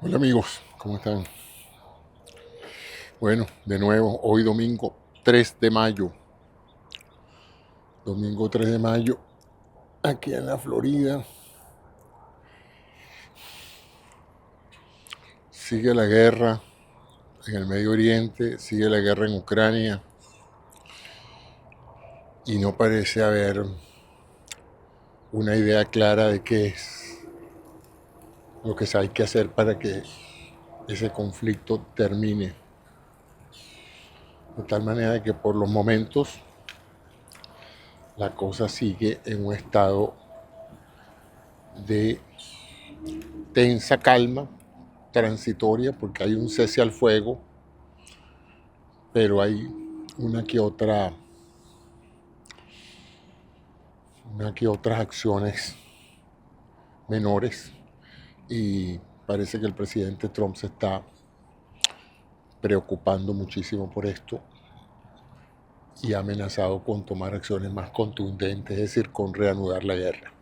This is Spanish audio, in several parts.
Hola amigos, ¿cómo están? Bueno, de nuevo, hoy domingo 3 de mayo, domingo 3 de mayo, aquí en la Florida, sigue la guerra en el Medio Oriente, sigue la guerra en Ucrania y no parece haber una idea clara de qué es lo que hay que hacer para que ese conflicto termine. De tal manera que por los momentos la cosa sigue en un estado de tensa calma transitoria porque hay un cese al fuego, pero hay una que otra, una que otras acciones menores y parece que el presidente Trump se está preocupando muchísimo por esto y ha amenazado con tomar acciones más contundentes, es decir, con reanudar la guerra.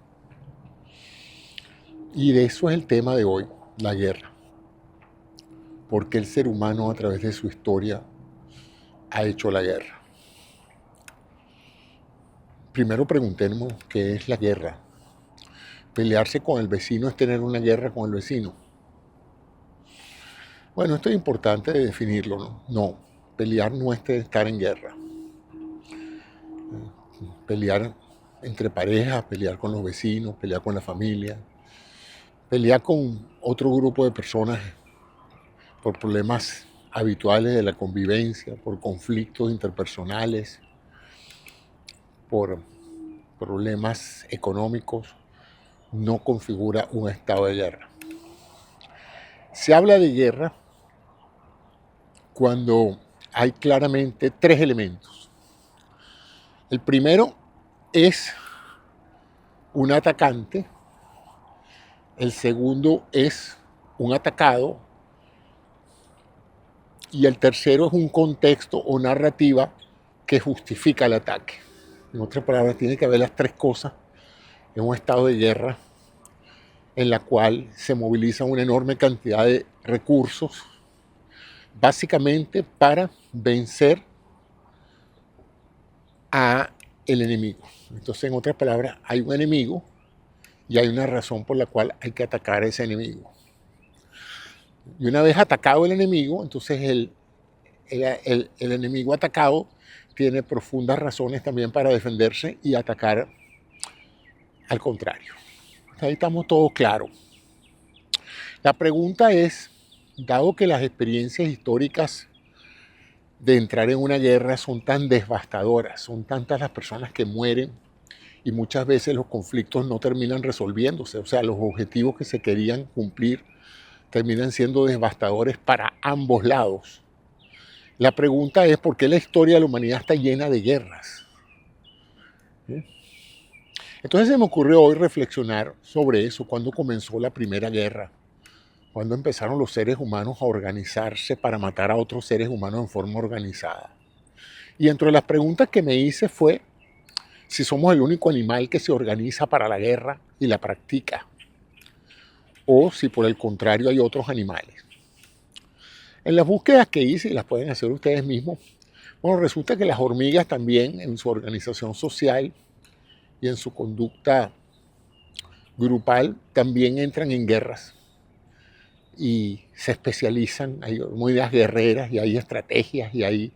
Y de eso es el tema de hoy, la guerra. Porque el ser humano a través de su historia ha hecho la guerra. Primero preguntemos qué es la guerra. Pelearse con el vecino es tener una guerra con el vecino. Bueno, esto es importante de definirlo, ¿no? No, pelear no es estar en guerra. Pelear entre parejas, pelear con los vecinos, pelear con la familia, pelear con otro grupo de personas por problemas habituales de la convivencia, por conflictos interpersonales, por problemas económicos, no configura un estado de guerra. Se habla de guerra cuando hay claramente tres elementos. El primero es un atacante, el segundo es un atacado y el tercero es un contexto o narrativa que justifica el ataque. En otras palabras, tiene que haber las tres cosas en un estado de guerra en la cual se moviliza una enorme cantidad de recursos, básicamente para vencer a el enemigo. Entonces, en otras palabras, hay un enemigo y hay una razón por la cual hay que atacar a ese enemigo. Y una vez atacado el enemigo, entonces el enemigo atacado tiene profundas razones también para defenderse y atacar al contrario. Ahí estamos todos claros. La pregunta es, dado que las experiencias históricas de entrar en una guerra son tan devastadoras, son tantas las personas que mueren y muchas veces los conflictos no terminan resolviéndose, o sea, los objetivos que se querían cumplir terminan siendo devastadores para ambos lados. La pregunta es por qué la historia de la humanidad está llena de guerras. ¿Sí? Entonces se me ocurrió hoy reflexionar sobre eso, cuando comenzó la Primera Guerra, cuando empezaron los seres humanos a organizarse para matar a otros seres humanos en forma organizada. Y entre las preguntas que me hice fue si somos el único animal que se organiza para la guerra y la practica, o si por el contrario hay otros animales. En las búsquedas que hice, y las pueden hacer ustedes mismos, bueno, resulta que las hormigas también en su organización social y en su conducta grupal también entran en guerras y se especializan, hay hormigas guerreras y hay estrategias y hay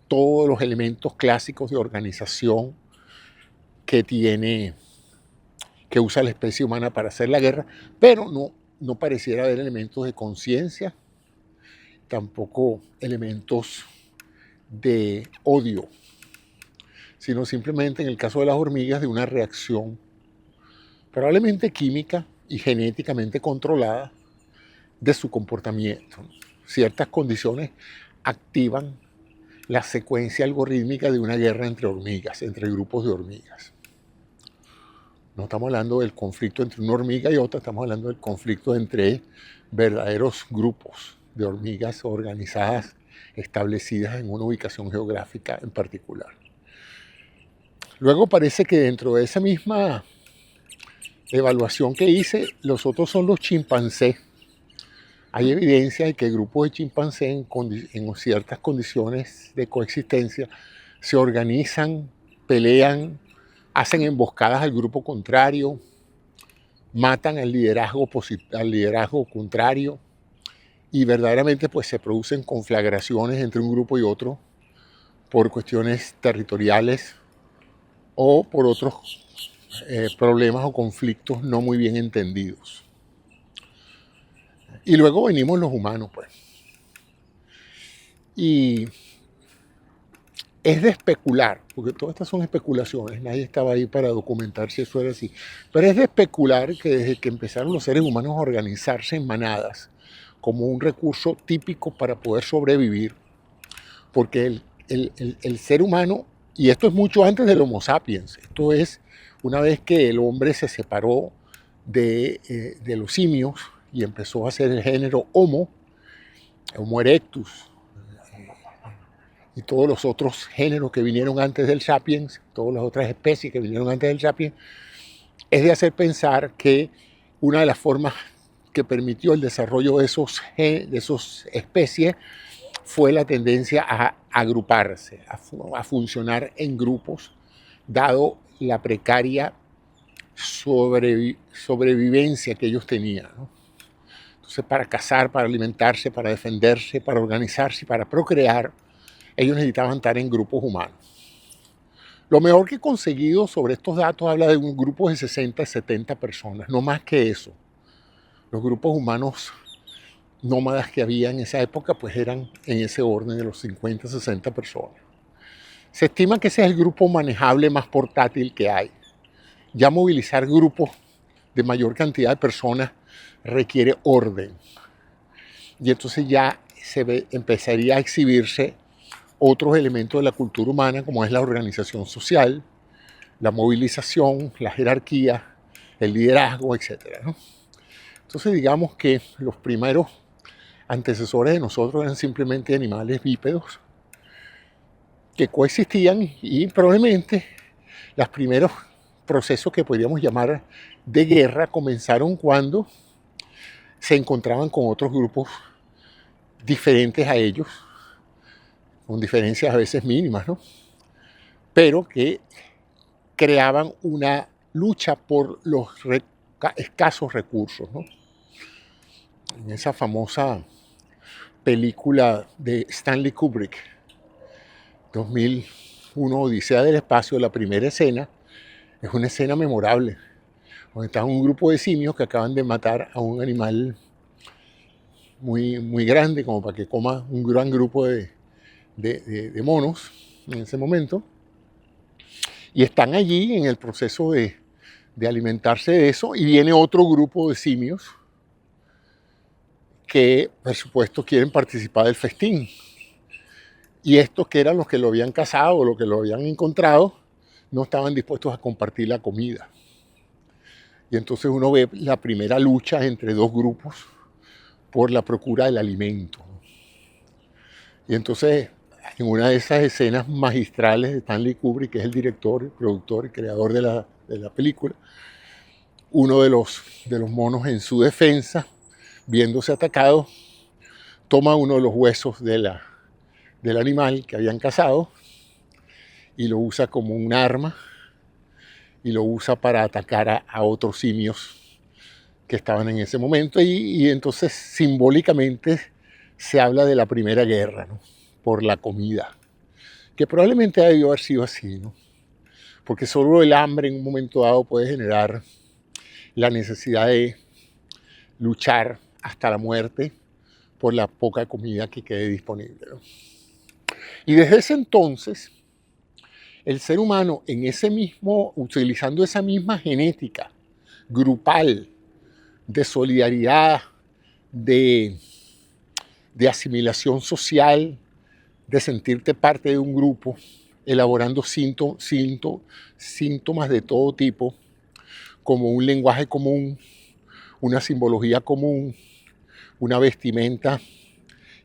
todos los elementos clásicos de organización que tiene, que usa la especie humana para hacer la guerra, pero no pareciera haber elementos de conciencia, tampoco elementos de odio, sino simplemente en el caso de las hormigas de una reacción probablemente química y genéticamente controlada de su comportamiento. Ciertas condiciones activan la secuencia algorítmica de una guerra entre hormigas, entre grupos de hormigas. No estamos hablando del conflicto entre una hormiga y otra, estamos hablando del conflicto entre verdaderos grupos de hormigas organizadas, establecidas en una ubicación geográfica en particular. Luego parece que dentro de esa misma evaluación que hice, los otros son los chimpancés. hay evidencia de que grupos de chimpancés en ciertas condiciones de coexistencia se organizan, pelean, hacen emboscadas al grupo contrario, matan al liderazgo contrario y verdaderamente pues se producen conflagraciones entre un grupo y otro por cuestiones territoriales o por otros problemas o conflictos no muy bien entendidos. Y luego venimos los humanos, pues. Y es de especular, porque todas estas son especulaciones, nadie estaba ahí para documentar si eso era así, pero es de especular que desde que empezaron los seres humanos a organizarse en manadas como un recurso típico para poder sobrevivir, porque el ser humano, y esto es mucho antes del Homo sapiens, esto es una vez que el hombre se separó de los simios y empezó a ser el género Homo erectus, y todos los otros géneros que vinieron antes del Sapiens, todas las otras especies que vinieron antes del Sapiens, es de hacer pensar que una de las formas que permitió el desarrollo de esas especies fue la tendencia a agruparse, a funcionar en grupos, dado la precaria sobrevivencia que ellos tenían, ¿no? Entonces, para cazar, para alimentarse, para defenderse, para organizarse y para procrear, ellos necesitaban estar en grupos humanos. Lo mejor que he conseguido sobre estos datos habla de un grupo de 60, 70 personas, no más que eso. Los grupos humanos nómadas que había en esa época pues eran en ese orden de los 50, 60 personas. Se estima que ese es el grupo manejable más portátil que hay. Ya movilizar grupos de mayor cantidad de personas requiere orden. Y entonces ya empezaría a exhibirse otros elementos de la cultura humana, como es la organización social, la movilización, la jerarquía, el liderazgo, etc., ¿no? Entonces digamos que los primeros antecesores de nosotros eran simplemente animales bípedos que coexistían y probablemente los primeros procesos que podríamos llamar de guerra comenzaron cuando se encontraban con otros grupos diferentes a ellos, con diferencias a veces mínimas, ¿no? Pero que creaban una lucha por los escasos recursos, ¿no? En esa famosa película de Stanley Kubrick, 2001, Odisea del Espacio, la primera escena es una escena memorable, donde está un grupo de simios que acaban de matar a un animal muy, muy grande, como para que coma un gran grupo de monos en ese momento, y están allí en el proceso de alimentarse de eso, y viene otro grupo de simios que, por supuesto, quieren participar del festín. Y estos que eran los que lo habían cazado o los que lo habían encontrado, no estaban dispuestos a compartir la comida. Y entonces uno ve la primera lucha entre dos grupos por la procura del alimento. Y entonces, en una de esas escenas magistrales de Stanley Kubrick, que es el director, el productor y creador de la película, uno de los monos, en su defensa, viéndose atacado, toma uno de los huesos del animal que habían cazado y lo usa como un arma y lo usa para atacar a otros simios que estaban en ese momento, y entonces simbólicamente se habla de la primera guerra, ¿no? Por la comida, que probablemente debió haber sido así, ¿no? Porque solo el hambre en un momento dado puede generar la necesidad de luchar hasta la muerte por la poca comida que quede disponible, ¿no? Y desde ese entonces, el ser humano, utilizando esa misma genética grupal de solidaridad, de asimilación social, de sentirte parte de un grupo, elaborando síntomas de todo tipo, como un lenguaje común, una simbología común, una vestimenta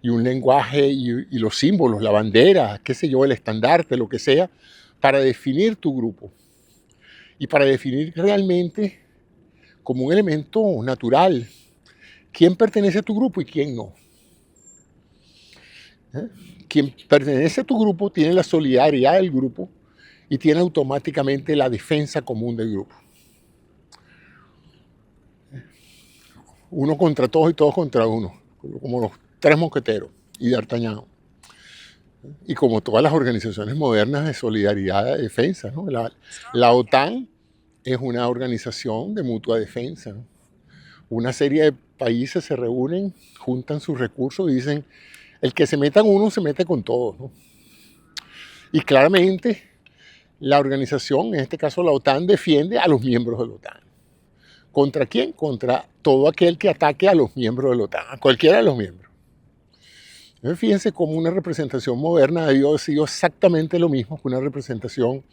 y un lenguaje y los símbolos, la bandera, qué sé yo, el estandarte, lo que sea, para definir tu grupo y para definir realmente como un elemento natural quién pertenece a tu grupo y quién no. Quien pertenece a tu grupo tiene la solidaridad del grupo y tiene automáticamente la defensa común del grupo. Uno contra todos y todos contra uno, como los tres mosqueteros y D'Artagnan. Y como todas las organizaciones modernas de solidaridad de defensa, ¿no? La OTAN es una organización de mutua defensa, ¿no? Una serie de países se reúnen, juntan sus recursos y dicen, el que se meta con uno se mete con todos, ¿no? Y claramente la organización, en este caso la OTAN, defiende a los miembros de la OTAN. ¿Contra quién? Contra todo aquel que ataque a los miembros de la OTAN, a cualquiera de los miembros. Entonces, fíjense cómo una representación moderna debió haber sido exactamente lo mismo que una representación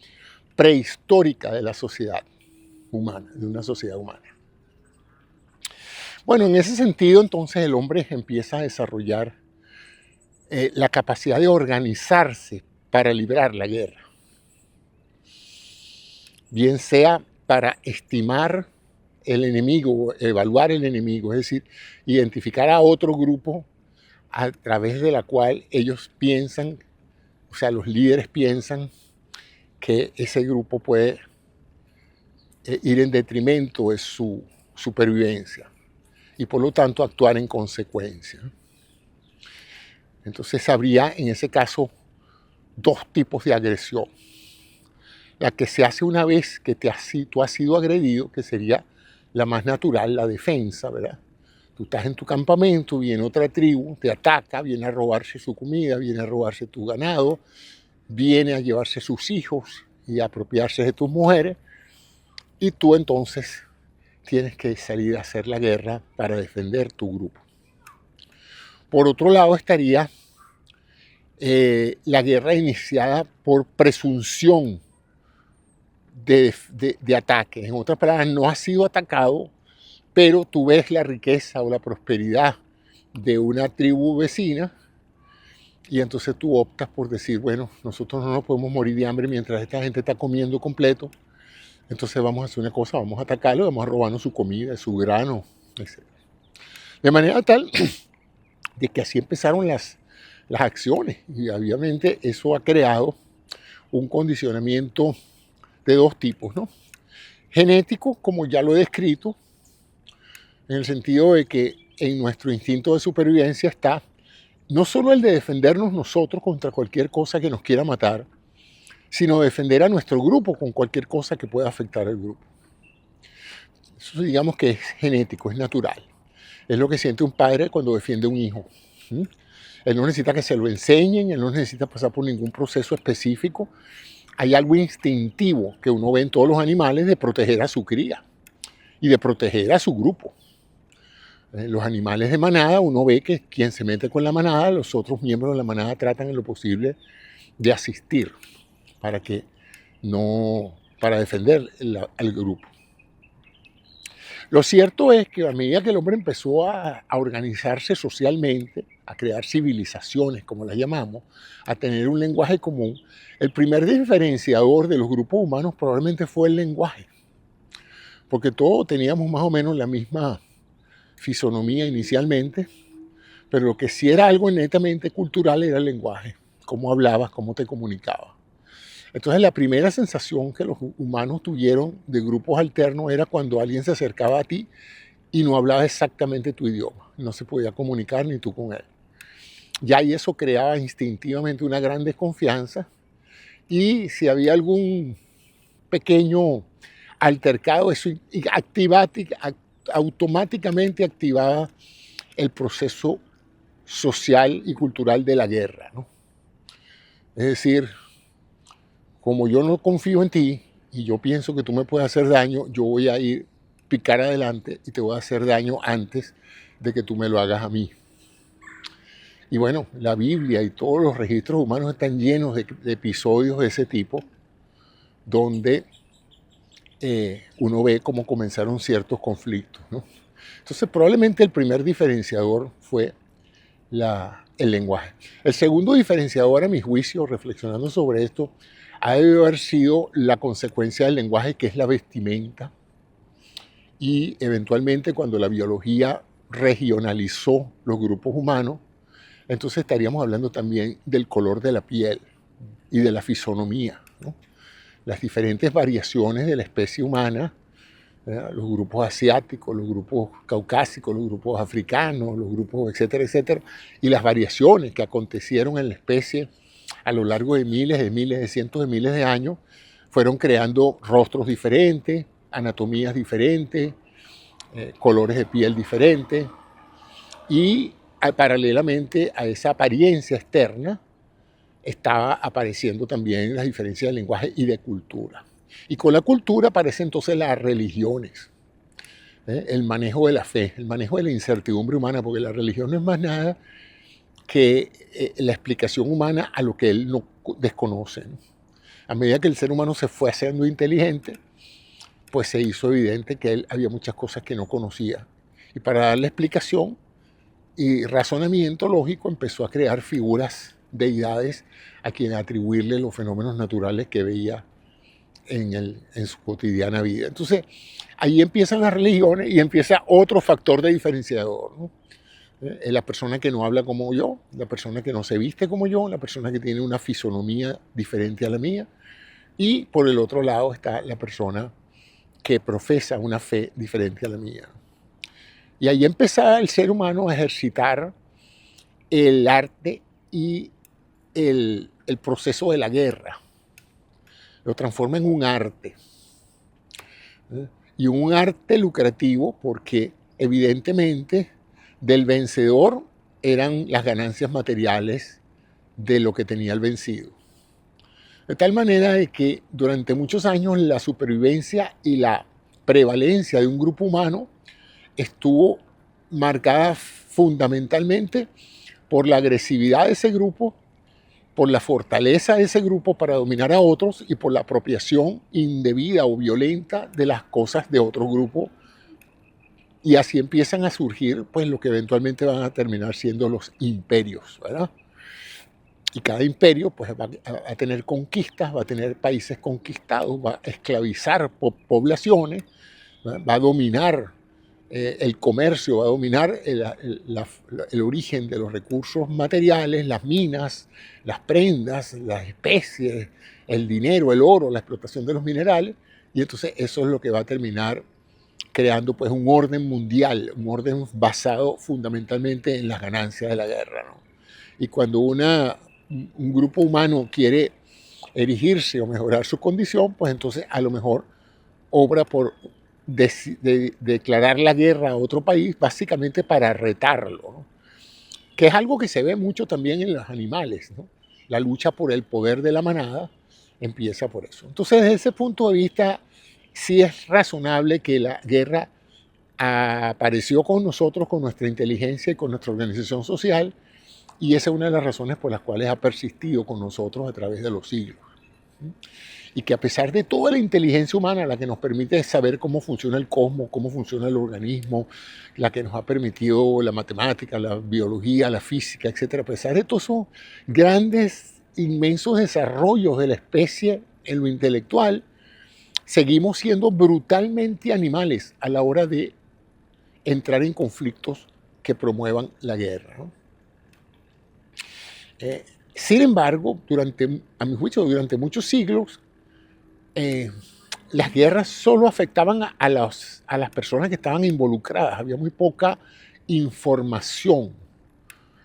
prehistórica de la sociedad humana, de una sociedad humana. Bueno, en ese sentido, entonces, el hombre empieza a desarrollar la capacidad de organizarse para librar la guerra. Bien sea para estimar el enemigo, evaluar el enemigo, es decir, identificar a otro grupo a través de la cual ellos piensan, o sea, los líderes piensan que ese grupo puede ir en detrimento de su supervivencia y por lo tanto actuar en consecuencia. Entonces habría en ese caso dos tipos de agresión. La que se hace una vez que tú has sido agredido, que sería la más natural, la defensa, ¿verdad? Tú estás en tu campamento, viene otra tribu, te ataca, viene a robarse su comida, viene a robarse tu ganado, viene a llevarse sus hijos y a apropiarse de tus mujeres, y tú entonces tienes que salir a hacer la guerra para defender tu grupo. Por otro lado estaría la guerra iniciada por presunción de ataque. En otras palabras, no has sido atacado, pero tú ves la riqueza o la prosperidad de una tribu vecina y entonces tú optas por decir, bueno, nosotros no nos podemos morir de hambre mientras esta gente está comiendo completo, entonces vamos a hacer una cosa, vamos a atacarlo, vamos a robarnos su comida, su grano, etc. De manera tal de que así empezaron las acciones y obviamente eso ha creado un condicionamiento de dos tipos, ¿no? Genético, como ya lo he descrito, en el sentido de que en nuestro instinto de supervivencia está no solo el de defendernos nosotros contra cualquier cosa que nos quiera matar, sino defender a nuestro grupo con cualquier cosa que pueda afectar al grupo. Eso digamos que es genético, es natural. Es lo que siente un padre cuando defiende a un hijo. Él no necesita que se lo enseñen, él no necesita pasar por ningún proceso específico. Hay algo instintivo que uno ve en todos los animales de proteger a su cría y de proteger a su grupo. Los animales de manada, uno ve que quien se mete con la manada, los otros miembros de la manada tratan en lo posible de asistir para defender al grupo. Lo cierto es que a medida que el hombre empezó a organizarse socialmente, a crear civilizaciones, como las llamamos, a tener un lenguaje común, el primer diferenciador de los grupos humanos probablemente fue el lenguaje. Porque todos teníamos más o menos la misma fisonomía inicialmente, pero lo que sí era algo netamente cultural era el lenguaje, cómo hablabas, cómo te comunicabas. Entonces la primera sensación que los humanos tuvieron de grupos alternos era cuando alguien se acercaba a ti y no hablaba exactamente tu idioma, no se podía comunicar ni tú con él. Ya ahí eso creaba instintivamente una gran desconfianza y si había algún pequeño altercado, eso automáticamente activaba el proceso social y cultural de la guerra, ¿no? Es decir, como yo no confío en ti y yo pienso que tú me puedes hacer daño, yo voy a ir picar adelante y te voy a hacer daño antes de que tú me lo hagas a mí. Y bueno, la Biblia y todos los registros humanos están llenos de episodios de ese tipo, donde uno ve cómo comenzaron ciertos conflictos, ¿no? Entonces probablemente el primer diferenciador fue el lenguaje. El segundo diferenciador, a mi juicio, reflexionando sobre esto, ha de haber sido la consecuencia del lenguaje, que es la vestimenta. Y eventualmente cuando la biología regionalizó los grupos humanos, entonces estaríamos hablando también del color de la piel y de la fisonomía, ¿no? Las diferentes variaciones de la especie humana, los grupos asiáticos, los grupos caucásicos, los grupos africanos, los grupos, etcétera, etcétera, y las variaciones que acontecieron en la especie a lo largo de miles, de cientos de miles de años, fueron creando rostros diferentes, anatomías diferentes, colores de piel diferentes, y paralelamente a esa apariencia externa estaba apareciendo también las diferencias de lenguaje y de cultura. Y con la cultura aparecen entonces las religiones, el manejo de la fe, el manejo de la incertidumbre humana, porque la religión no es más nada que la explicación humana a lo que él no desconoce, ¿no? A medida que el ser humano se fue haciendo inteligente, pues se hizo evidente que él había muchas cosas que no conocía. Y para darle explicación y razonamiento lógico, empezó a crear figuras, deidades, a quienes atribuirle los fenómenos naturales que veía en su cotidiana vida. Entonces, ahí empiezan las religiones y empieza otro factor de diferenciador, ¿no? La persona que no habla como yo, la persona que no se viste como yo, la persona que tiene una fisonomía diferente a la mía, y por el otro lado está la persona que profesa una fe diferente a la mía. Y ahí empezaba el ser humano a ejercitar el arte y el proceso de la guerra. Lo transforma en un arte. Y un arte lucrativo porque evidentemente del vencedor eran las ganancias materiales de lo que tenía el vencido. De tal manera de que durante muchos años la supervivencia y la prevalencia de un grupo humano estuvo marcada fundamentalmente por la agresividad de ese grupo, por la fortaleza de ese grupo para dominar a otros y por la apropiación indebida o violenta de las cosas de otro grupo. Y así empiezan a surgir pues lo que eventualmente van a terminar siendo los imperios, ¿verdad? Y cada imperio pues va a tener conquistas, va a tener países conquistados, va a esclavizar poblaciones, va a dominar el comercio, va a dominar el origen de los recursos materiales, las minas, las prendas, las especies, el dinero, el oro, la explotación de los minerales, y entonces eso es lo que va a terminar creando pues un orden mundial, un orden basado fundamentalmente en las ganancias de la guerra, ¿no? Y cuando un grupo humano quiere erigirse o mejorar su condición, pues entonces a lo mejor obra por declarar la guerra a otro país básicamente para retarlo, ¿no? Que es algo que se ve mucho también en los animales, ¿no? La lucha por el poder de la manada empieza por eso. Entonces, desde ese punto de vista, sí es razonable que la guerra apareció con nosotros, con nuestra inteligencia y con nuestra organización social, y esa es una de las razones por las cuales ha persistido con nosotros a través de los siglos. Y que a pesar de toda la inteligencia humana, la que nos permite saber cómo funciona el cosmos, cómo funciona el organismo, la que nos ha permitido la matemática, la biología, la física, etc., a pesar de todos esos grandes, inmensos desarrollos de la especie en lo intelectual, seguimos siendo brutalmente animales a la hora de entrar en conflictos que promuevan la guerra, ¿no? Sin embargo, a mi juicio, durante muchos siglos, las guerras solo afectaban a las personas que estaban involucradas. Había muy poca información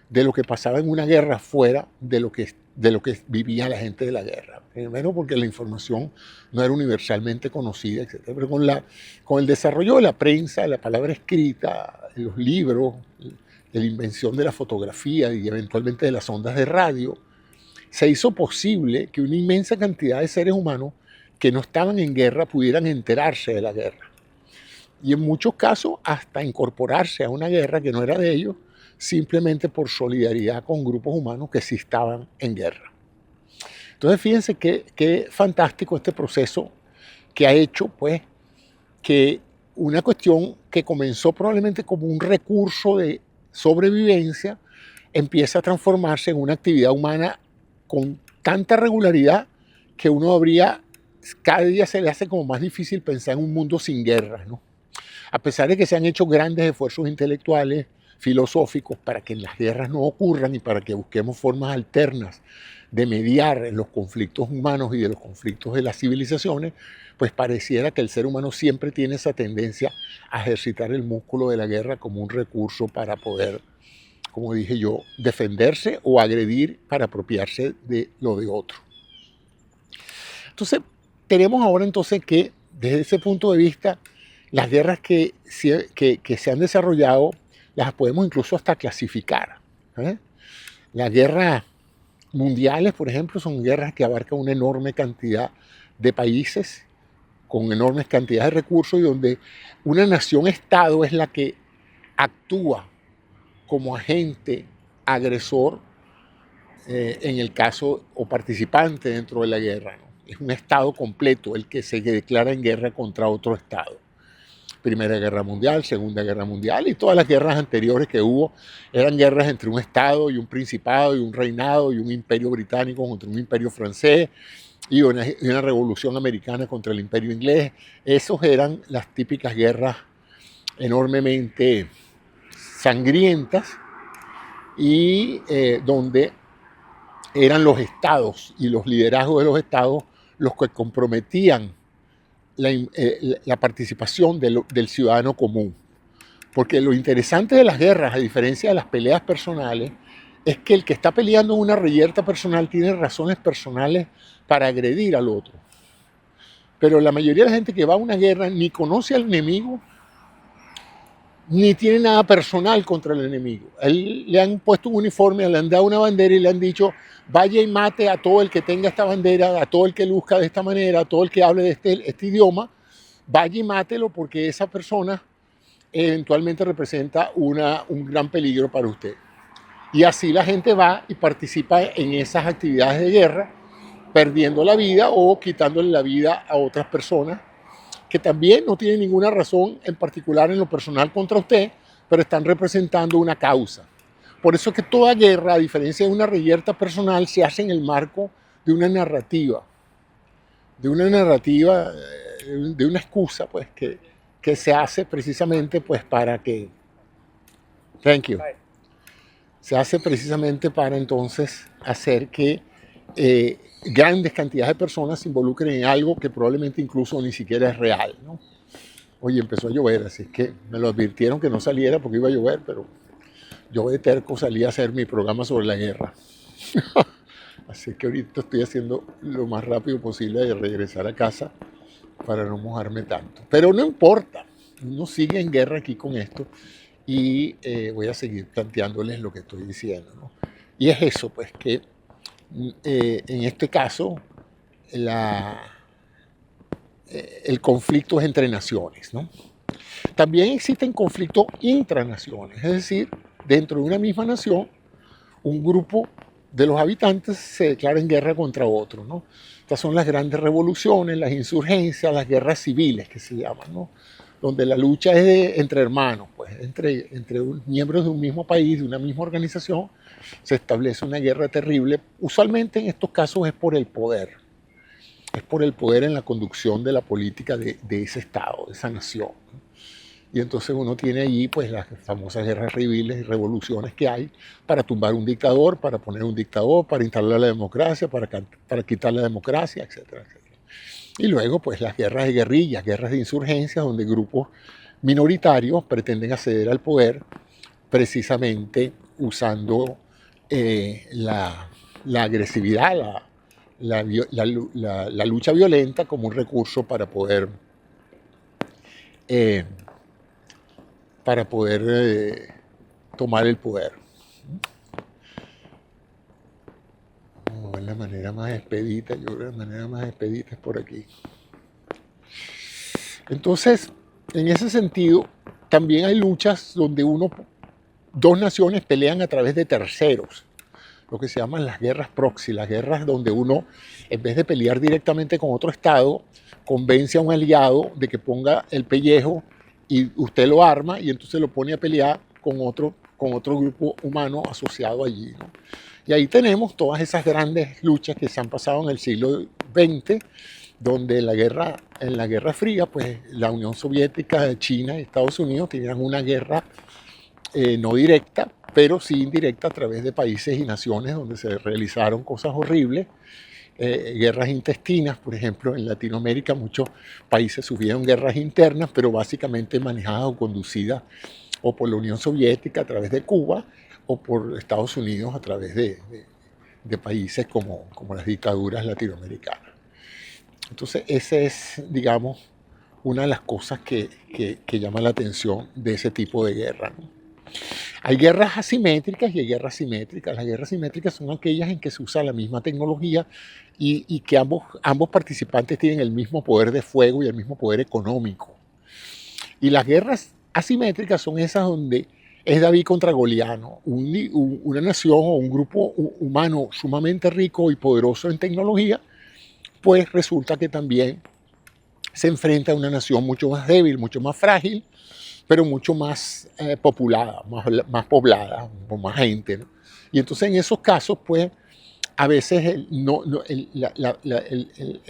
de lo que pasaba en una guerra fuera de lo que vivía la gente de la guerra. Primero porque la información no era universalmente conocida, etc. Pero con el desarrollo de la prensa, de la palabra escrita, de los libros, de la invención de la fotografía y eventualmente de las ondas de radio, se hizo posible que una inmensa cantidad de seres humanos que no estaban en guerra pudieran enterarse de la guerra. Y en muchos casos hasta incorporarse a una guerra que no era de ellos, simplemente por solidaridad con grupos humanos que sí estaban en guerra. Entonces fíjense qué fantástico este proceso que ha hecho pues que una cuestión que comenzó probablemente como un recurso de sobrevivencia empieza a transformarse en una actividad humana con tanta regularidad que cada día se le hace como más difícil pensar en un mundo sin guerras, ¿no? a pesar de que se han hecho grandes esfuerzos intelectuales, filosóficos, para que las guerras no ocurran y para que busquemos formas alternas de mediar en los conflictos humanos y de los conflictos de las civilizaciones, pues pareciera que el ser humano siempre tiene esa tendencia a ejercitar el músculo de la guerra como un recurso para poder, como dije yo, defenderse o agredir para apropiarse de lo de otro. Entonces, tenemos ahora entonces que, desde ese punto de vista, las guerras que se han desarrollado las podemos incluso hasta clasificar. Las guerras mundiales, por ejemplo, son guerras que abarcan una enorme cantidad de países con enormes cantidades de recursos y donde una nación-estado es la que actúa como agente agresor en el caso o participante dentro de la guerra, ¿no? Es un estado completo el que se declara en guerra contra otro estado. Primera Guerra Mundial, Segunda Guerra Mundial y todas las guerras anteriores que hubo eran guerras entre un estado y un principado y un reinado y un imperio británico contra un imperio francés y una revolución americana contra el imperio inglés. Esos eran las típicas guerras enormemente sangrientas y donde eran los estados y los liderazgos de los estados los que comprometían la participación del ciudadano común. Porque lo interesante de las guerras, a diferencia de las peleas personales, es que el que está peleando en una reyerta personal tiene razones personales para agredir al otro. Pero la mayoría de la gente que va a una guerra ni conoce al enemigo, ni tiene nada personal contra el enemigo. A él le han puesto un uniforme, le han dado una bandera y le han dicho, vaya y mate a todo el que tenga esta bandera, a todo el que luzca de esta manera, a todo el que hable de este idioma, vaya y mátelo porque esa persona eventualmente representa un gran peligro para usted. Y así la gente va y participa en esas actividades de guerra, perdiendo la vida o quitándole la vida a otras personas que también no tienen ninguna razón en particular en lo personal contra usted, pero están representando una causa. Por eso es que toda guerra, a diferencia de una reyerta personal, se hace en el marco de una narrativa, de una excusa, pues, que se hace precisamente, pues, para que, se hace precisamente para entonces hacer que grandes cantidades de personas se involucren en algo que probablemente incluso ni siquiera es real, ¿no? Oye, empezó a llover, así que me lo advirtieron que no saliera porque iba a llover, pero yo de terco salí a hacer mi programa sobre la guerra. Así que ahorita estoy haciendo lo más rápido posible de regresar a casa para no mojarme tanto. Pero no importa, uno sigue en guerra aquí con esto y voy a seguir planteándoles lo que estoy diciendo, ¿no? Y es eso, pues, que en este caso el conflicto es entre naciones, ¿no? También existen conflictos intranaciones, es decir, dentro de una misma nación, un grupo de los habitantes se declara en guerra contra otro, ¿no? Estas son las grandes revoluciones, las insurgencias, las guerras civiles que se llaman, ¿no? Donde la lucha es entre hermanos, pues, entre miembros de un mismo país, de una misma organización, se establece una guerra terrible. Usualmente en estos casos es por el poder en la conducción de la política de ese estado, de esa nación, ¿no? Y entonces uno tiene allí pues las famosas guerras civiles y revoluciones que hay para tumbar un dictador, para poner un dictador, para instalar la democracia, para quitar la democracia, etcétera, etcétera. Y luego pues las guerras de guerrillas, guerras de insurgencias, donde grupos minoritarios pretenden acceder al poder precisamente usando la agresividad, la lucha violenta como un recurso para poder tomar el poder. Vamos a ver la manera más expedita. Yo creo que la manera más expedita es por aquí. Entonces, en ese sentido, también hay luchas donde dos naciones pelean a través de terceros, lo que se llaman las guerras proxy, las guerras donde uno, en vez de pelear directamente con otro estado, convence a un aliado de que ponga el pellejo y usted lo arma y entonces lo pone a pelear con otro grupo humano asociado allí, ¿no? Y ahí tenemos todas esas grandes luchas que se han pasado en el siglo XX, donde en la Guerra Fría, pues la Unión Soviética, China y Estados Unidos tenían una guerra no directa, pero sí indirecta a través de países y naciones donde se realizaron cosas horribles, guerras intestinas, por ejemplo, en Latinoamérica muchos países sufrieron guerras internas, pero básicamente manejadas o conducidas o por la Unión Soviética a través de Cuba o por Estados Unidos a través de países como las dictaduras latinoamericanas. Entonces, esa es, digamos, una de las cosas que llama la atención de ese tipo de guerra, ¿no? Hay guerras asimétricas y hay guerras simétricas. Las guerras simétricas son aquellas en que se usa la misma tecnología y que ambos participantes tienen el mismo poder de fuego y el mismo poder económico. Y las guerras asimétricas son esas donde es David contra Goliat, ¿no? Una nación o un grupo humano sumamente rico y poderoso en tecnología, pues resulta que también se enfrenta a una nación mucho más débil, mucho más frágil, pero mucho más populada, más poblada, con más gente, ¿no? Y entonces en esos casos, pues, a veces el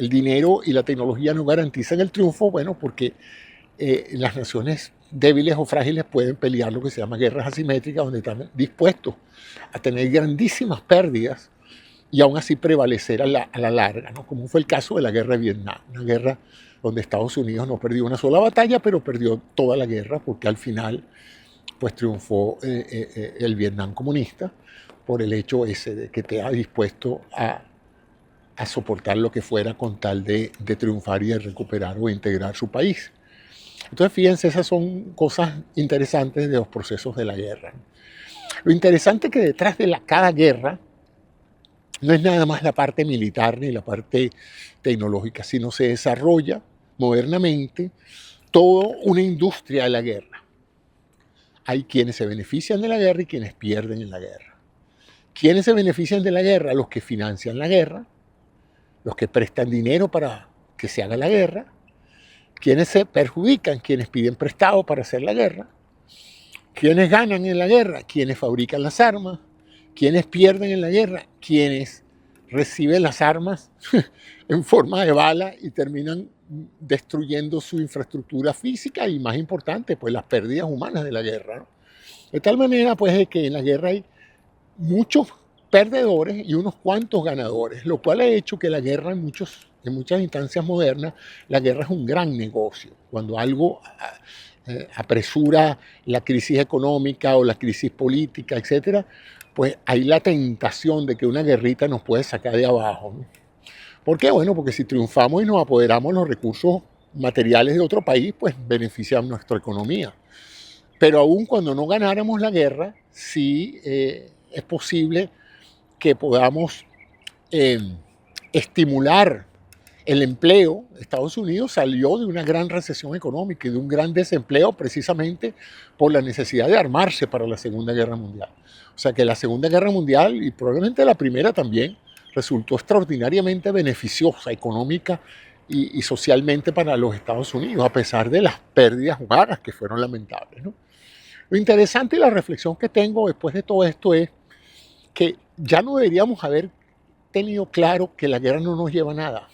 dinero y la tecnología no garantizan el triunfo, bueno, porque las naciones débiles o frágiles pueden pelear lo que se llama guerras asimétricas, donde están dispuestos a tener grandísimas pérdidas y aún así prevalecer a la larga, ¿no? Como fue el caso de la guerra de Vietnam, una guerra donde Estados Unidos no perdió una sola batalla, pero perdió toda la guerra porque al final pues triunfó el Vietnam comunista por el hecho ese de que te ha dispuesto a soportar lo que fuera con tal de triunfar y de recuperar o integrar su país. Entonces, fíjense, esas son cosas interesantes de los procesos de la guerra. Lo interesante es que detrás de cada guerra no es nada más la parte militar ni la parte tecnológica, sino se desarrolla modernamente toda una industria de la guerra. Hay quienes se benefician de la guerra y quienes pierden en la guerra. ¿Quiénes se benefician de la guerra? Los que financian la guerra, los que prestan dinero para que se haga la guerra. ¿Quiénes se perjudican? Quienes piden prestado para hacer la guerra. ¿Quiénes ganan en la guerra? Quienes fabrican las armas. ¿Quiénes pierden en la guerra? Quienes reciben las armas en forma de bala y terminan destruyendo su infraestructura física y, más importante, pues las pérdidas humanas de la guerra, ¿no? De tal manera, pues, de que en la guerra hay muchos perdedores y unos cuantos ganadores, lo cual ha hecho que la guerra en muchas instancias modernas, la guerra es un gran negocio. Cuando algo apresura la crisis económica o la crisis política, etcétera, pues hay la tentación de que una guerrita nos puede sacar de abajo, ¿no? ¿Por qué? Bueno, porque si triunfamos y nos apoderamos de los recursos materiales de otro país, pues beneficiamos nuestra economía. Pero aún cuando no ganáramos la guerra, sí es posible que podamos estimular el empleo. Estados Unidos salió de una gran recesión económica y de un gran desempleo precisamente por la necesidad de armarse para la Segunda Guerra Mundial. O sea que la Segunda Guerra Mundial y probablemente la Primera también resultó extraordinariamente beneficiosa económica y socialmente para los Estados Unidos, a pesar de las pérdidas humanas que fueron lamentables, ¿no? Lo interesante y la reflexión que tengo después de todo esto es que ya no deberíamos haber tenido claro que la guerra no nos lleva a nada,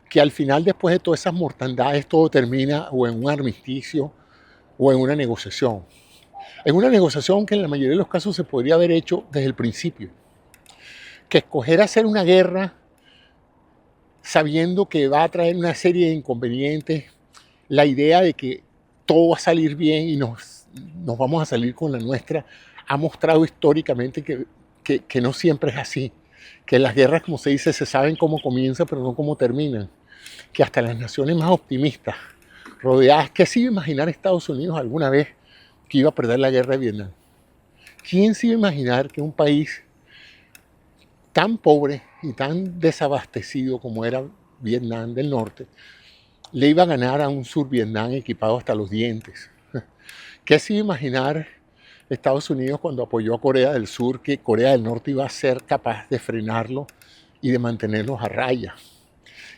que al final, después de todas esas mortandades, todo termina o en un armisticio o en una negociación. En una negociación que en la mayoría de los casos se podría haber hecho desde el principio. Que escoger hacer una guerra sabiendo que va a traer una serie de inconvenientes, la idea de que todo va a salir bien y nos vamos a salir con la nuestra, ha mostrado históricamente que no siempre es así. Que las guerras, como se dice, se saben cómo comienzan, pero no cómo terminan. Que hasta las naciones más optimistas, rodeadas, ¿qué se iba a imaginar Estados Unidos alguna vez que iba a perder la guerra de Vietnam? ¿Quién se iba a imaginar que un país tan pobre y tan desabastecido como era Vietnam del Norte le iba a ganar a un sur Vietnam equipado hasta los dientes? ¿Qué se iba a imaginar Estados Unidos cuando apoyó a Corea del Sur que Corea del Norte iba a ser capaz de frenarlo y de mantenerlos a raya?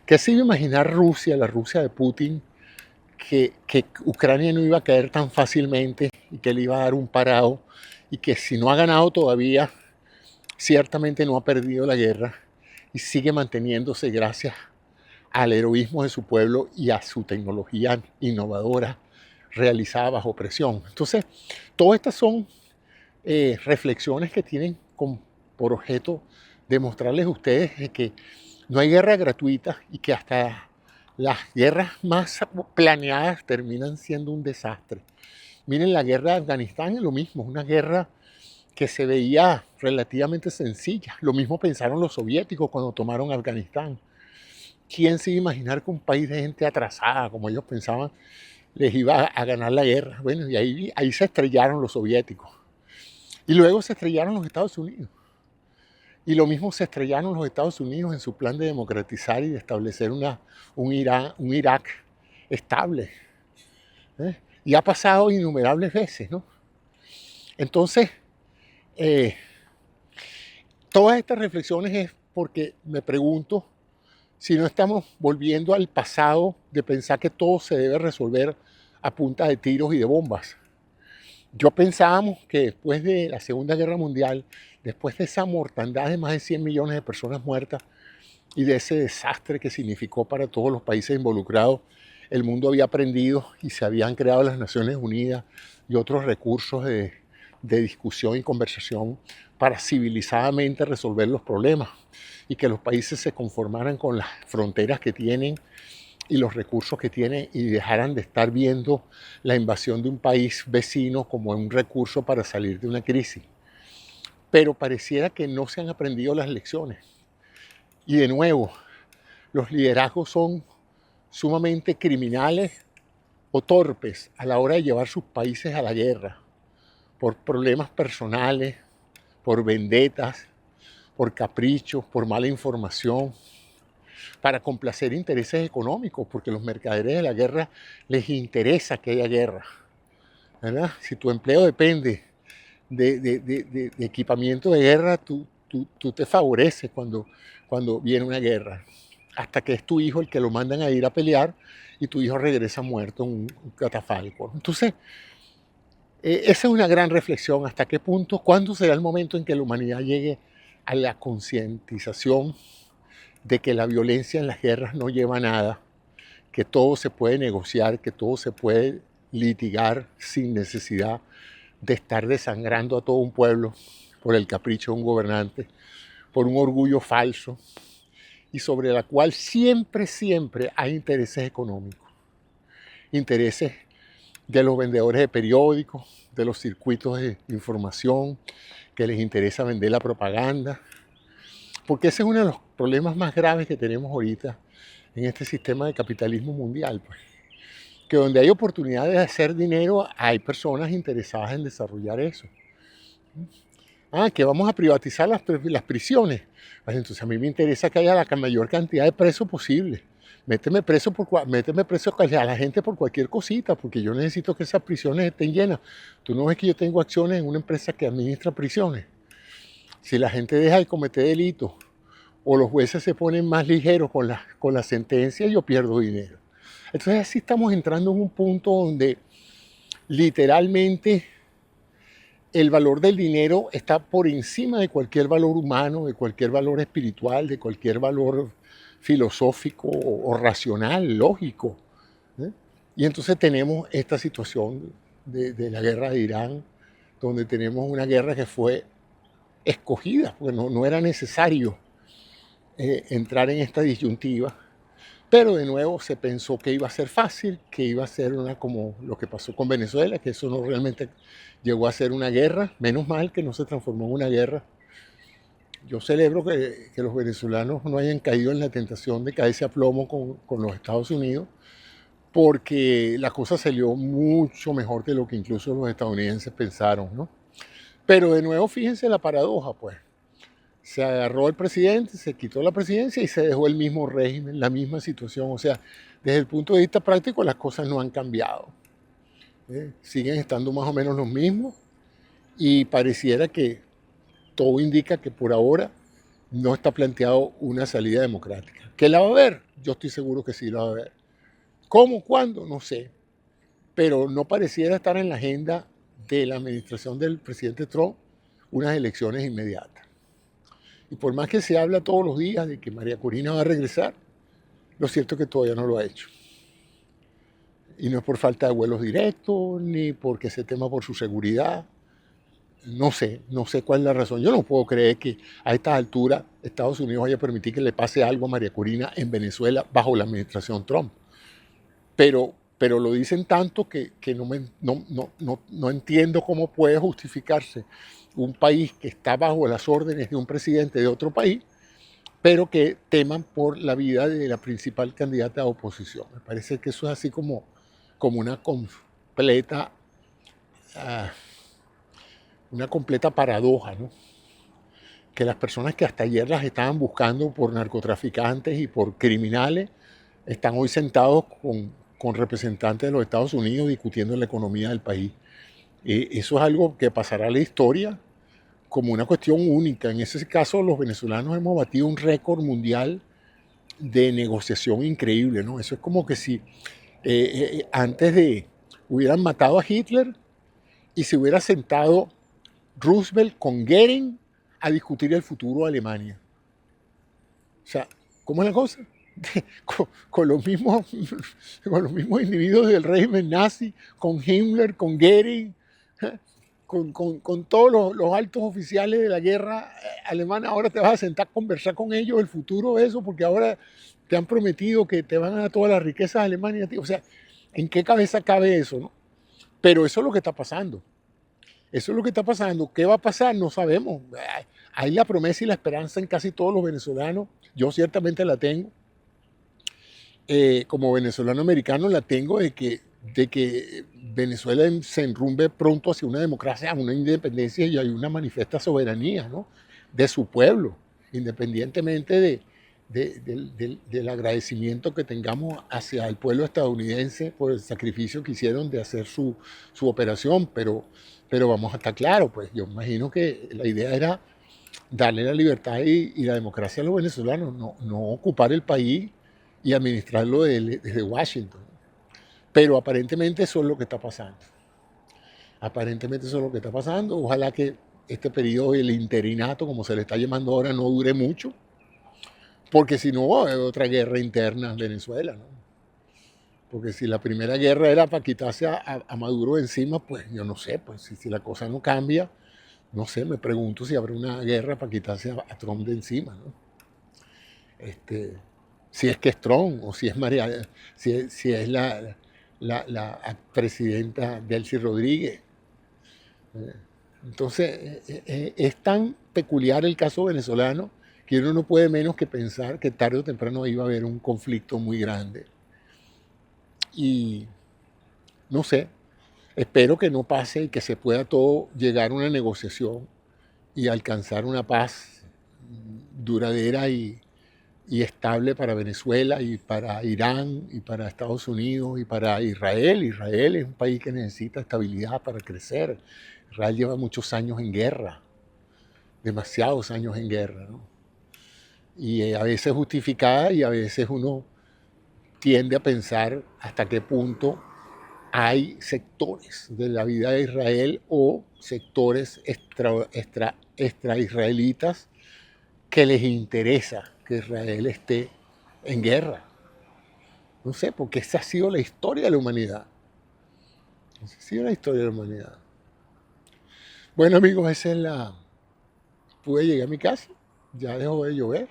¿Qué se iba a imaginar Rusia, la Rusia de Putin, que Ucrania no iba a caer tan fácilmente y que le iba a dar un parado y que si no ha ganado todavía, ciertamente no ha perdido la guerra y sigue manteniéndose gracias al heroísmo de su pueblo y a su tecnología innovadora realizada bajo presión. Entonces, todas estas son reflexiones que tienen por objeto demostrarles a ustedes de que no hay guerra gratuita y que hasta las guerras más planeadas terminan siendo un desastre. Miren, la guerra de Afganistán es lo mismo, una guerra que se veía relativamente sencilla. Lo mismo pensaron los soviéticos cuando tomaron Afganistán. ¿Quién se iba a imaginar que un país de gente atrasada, como ellos pensaban, les iba a ganar la guerra? Bueno, y ahí se estrellaron los soviéticos. Y luego se estrellaron los Estados Unidos. Y lo mismo se estrellaron los Estados Unidos en su plan de democratizar y de establecer un Irak estable. ¿Eh? Y ha pasado innumerables veces, ¿no? Entonces, todas estas reflexiones es porque me pregunto si no estamos volviendo al pasado de pensar que todo se debe resolver a punta de tiros y de bombas. Yo pensábamos que después de la Segunda Guerra Mundial, después de esa mortandad de más de 100 millones de personas muertas y de ese desastre que significó para todos los países involucrados, el mundo había aprendido y se habían creado las Naciones Unidas y otros recursos de discusión y conversación para civilizadamente resolver los problemas y que los países se conformaran con las fronteras que tienen y los recursos que tienen y dejaran de estar viendo la invasión de un país vecino como un recurso para salir de una crisis. Pero pareciera que no se han aprendido las lecciones. Y de nuevo, los liderazgos son sumamente criminales o torpes a la hora de llevar sus países a la guerra, por problemas personales, por vendetas, por caprichos, por mala información, para complacer intereses económicos, porque a los mercaderes de la guerra les interesa que haya guerra, ¿verdad? Si tu empleo depende de equipamiento de guerra, tú te favoreces cuando viene una guerra, hasta que es tu hijo el que lo mandan a ir a pelear y tu hijo regresa muerto en un catafalco. Entonces, esa es una gran reflexión, hasta qué punto, cuándo será el momento en que la humanidad llegue a la concientización de que la violencia en las guerras no lleva a nada, que todo se puede negociar, que todo se puede litigar sin necesidad de estar desangrando a todo un pueblo por el capricho de un gobernante, por un orgullo falso y sobre la cual siempre hay intereses económicos, intereses de los vendedores de periódicos, de los circuitos de información, que les interesa vender la propaganda, porque ese es uno de los problemas más graves que tenemos ahorita en este sistema de capitalismo mundial, pues, que donde hay oportunidades de hacer dinero, hay personas interesadas en desarrollar eso. Que vamos a privatizar las prisiones. Pues entonces a mí me interesa que haya la mayor cantidad de presos posible. Méteme preso a la gente por cualquier cosita, porque yo necesito que esas prisiones estén llenas. Tú no ves que yo tengo acciones en una empresa que administra prisiones. Si la gente deja de cometer delitos o los jueces se ponen más ligeros con la sentencia, yo pierdo dinero. Entonces así estamos entrando en un punto donde literalmente el valor del dinero está por encima de cualquier valor humano, de cualquier valor espiritual, de cualquier valor filosófico o racional, lógico. ¿Eh? Y entonces tenemos esta situación de la guerra de Irán, donde tenemos una guerra que fue escogida, porque no era necesario entrar en esta disyuntiva. Pero de nuevo se pensó que iba a ser fácil, que iba a ser como lo que pasó con Venezuela, que eso no realmente llegó a ser una guerra. Menos mal que no se transformó en una guerra. Yo celebro que los venezolanos no hayan caído en la tentación de caerse a plomo con los Estados Unidos, porque la cosa salió mucho mejor que lo que incluso los estadounidenses pensaron, ¿no? Pero de nuevo, fíjense la paradoja, pues. Se agarró el presidente, se quitó la presidencia y se dejó el mismo régimen, la misma situación. O sea, desde el punto de vista práctico las cosas no han cambiado. Siguen estando más o menos los mismos y pareciera que todo indica que por ahora no está planteado una salida democrática. ¿Que la va a haber? Yo estoy seguro que sí la va a haber. ¿Cómo? ¿Cuándo? No sé. Pero no pareciera estar en la agenda de la administración del presidente Trump unas elecciones inmediatas. Y por más que se habla todos los días de que María Corina va a regresar, Lo cierto es que todavía no lo ha hecho. Y no es por falta de vuelos directos, ni porque se tema por su seguridad. No sé cuál es la razón. Yo no puedo creer que a estas alturas Estados Unidos vaya a permitir que le pase algo a María Corina en Venezuela bajo la administración Trump. Pero lo dicen tanto que no entiendo cómo puede justificarse un país que está bajo las órdenes de un presidente de otro país, pero que teman por la vida de la principal candidata de oposición. Me parece que eso es así como ah, una completa paradoja, ¿no? Que las personas que hasta ayer las estaban buscando por narcotraficantes y por criminales están hoy sentados con representantes de los Estados Unidos discutiendo la economía del país. Eso es algo que pasará a la historia como una cuestión única. En ese caso, los venezolanos hemos batido un récord mundial de negociación increíble, ¿no? Eso es como que si antes de hubieran matado a Hitler y se hubiera sentado Roosevelt con Goering a discutir el futuro de Alemania. O sea, ¿cómo es la cosa? Con con los mismos individuos del régimen nazi, con Himmler, con Goering, con todos los altos oficiales de la guerra alemana. Ahora te vas a sentar a conversar con ellos el futuro de eso, porque ahora te han prometido que te van a dar todas las riquezas de Alemania. O sea, ¿en qué cabeza cabe eso, no? Pero eso es lo que está pasando. Eso es lo que está pasando. ¿Qué va a pasar? No sabemos. Hay la promesa y la esperanza en casi todos los venezolanos. Yo ciertamente la tengo. Como venezolano americano la tengo de que Venezuela se enrumbe pronto hacia una democracia, una independencia y hay una manifiesta soberanía, ¿no? De su pueblo, independientemente del agradecimiento que tengamos hacia el pueblo estadounidense por el sacrificio que hicieron de hacer su operación, pero vamos a estar claros, pues yo imagino que la idea era darle la libertad y la democracia a los venezolanos, no ocupar el país y administrarlo desde Washington. Pero aparentemente eso es lo que está pasando. Aparentemente eso es lo que está pasando. Ojalá que este periodo, el interinato, como se le está llamando ahora, no dure mucho, porque si no, hay otra guerra interna en Venezuela, ¿no? Porque si la primera guerra era para quitarse a Maduro de encima, pues yo no sé, pues si la cosa no cambia, no sé, me pregunto si habrá una guerra para quitarse a Trump de encima, ¿no? Si es que es Trump o si es María, si es la presidenta Delcy Rodríguez. Entonces, es tan peculiar el caso venezolano que uno no puede menos que pensar que tarde o temprano iba a haber un conflicto muy grande. Y no sé, espero que no pase y que se pueda todo llegar a una negociación y alcanzar una paz duradera y estable para Venezuela y para Irán y para Estados Unidos y para Israel. Israel es un país que necesita estabilidad para crecer. Israel lleva muchos años en guerra, demasiados años en guerra, ¿no? Y a veces justificada y a veces uno tiende a pensar hasta qué punto hay sectores de la vida de Israel o sectores extra israelitas que les interesa que Israel esté en guerra. No sé, porque esa ha sido la historia de la humanidad. Esa ha sido la historia de la humanidad. Bueno, amigos, esa es la... Pude llegar a mi casa, ya dejó de llover,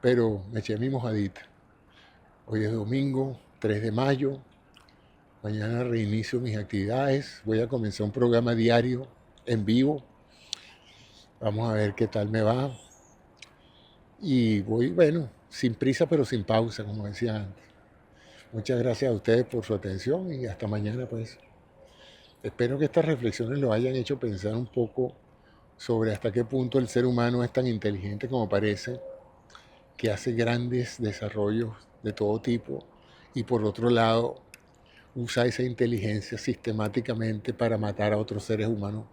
pero me eché mi mojadita. Hoy es domingo, 3 de mayo. Mañana reinicio mis actividades. Voy a comenzar un programa diario en vivo. Vamos a ver qué tal me va. Y voy, bueno, sin prisa pero sin pausa, como decía antes. Muchas gracias a ustedes por su atención y hasta mañana, pues. Espero que estas reflexiones lo hayan hecho pensar un poco sobre hasta qué punto el ser humano es tan inteligente como parece, que hace grandes desarrollos de todo tipo y por otro lado usa esa inteligencia sistemáticamente para matar a otros seres humanos,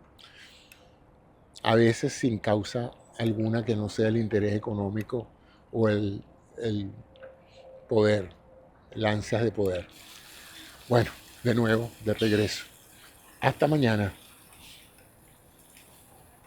a veces sin causa alguna que no sea el interés económico o el poder, el ansias de poder. Bueno, de nuevo, de regreso. Hasta mañana.